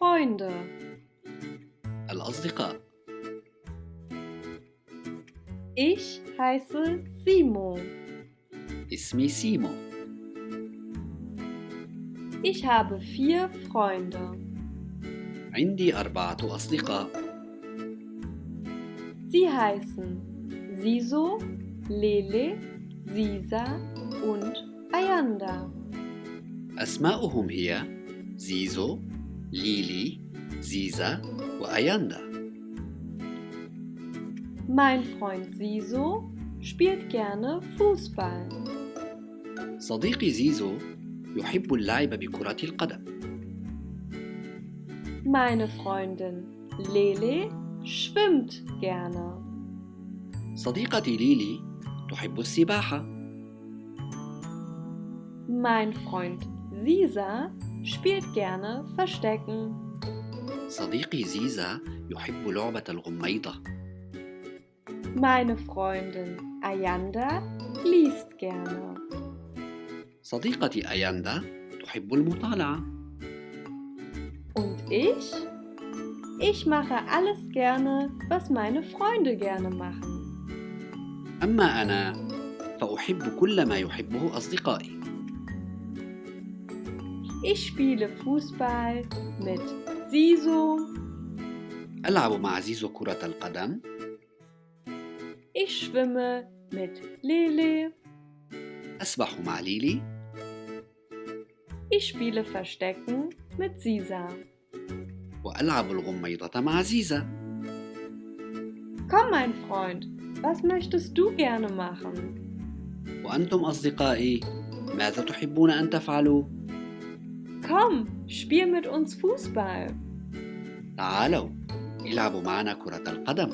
Freunde. الأصدقاء. Ich heiße Simo. اسمي سيمو. Ich habe 4 Freunde. عندي 4 أصدقاء. Sie heißen Siso, Lele, Sisa und Ayanda. أسماؤهم هي زيزو، ليلي، زيزا وأياندا. Mein Freund Siso spielt gerne Fußball. صديقي زيزو يحب اللعب بكرة القدم. Meine Freundin Lele schwimmt gerne. صديقتي ليلي تحب السباحة. Mein Freund Sisa spielt gerne Verstecken. صديقي زيزا يحب لعبة الغميضة. Meine Freundin Ayanda liest gerne. صديقتي أياندا تحب المطالعة. Und ich? Ich mache alles gerne, was meine Freunde gerne machen. أما أنا فأحب كل ما يحبه أصدقائي. Ich spiele Fußball mit Siso. ألعب مع زيزو كرة القدم. Ich schwimme mit Lele. أسبح مع ليلي. Ich spiele Verstecken mit Sisa. وألعب الغميضة مع زيزا. Komm, mein Freund, was möchtest du gerne machen? وأنتم أصدقائي ماذا تحبون أن تفعلوا؟ Komm, spiel mit uns Fußball. تعالوا العبوا معنا كرة القدم.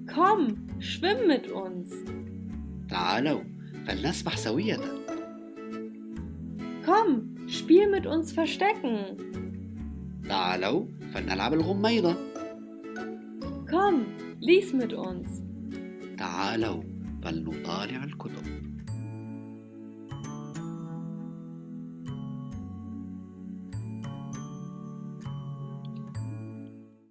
Komm, schwimm mit uns. تعالوا فلنسبح سوية. Komm, spiel mit uns Verstecken. تعالوا فلنلعب الغميضة. Komm, lies mit uns. تعالوا فلنطالع الكتب.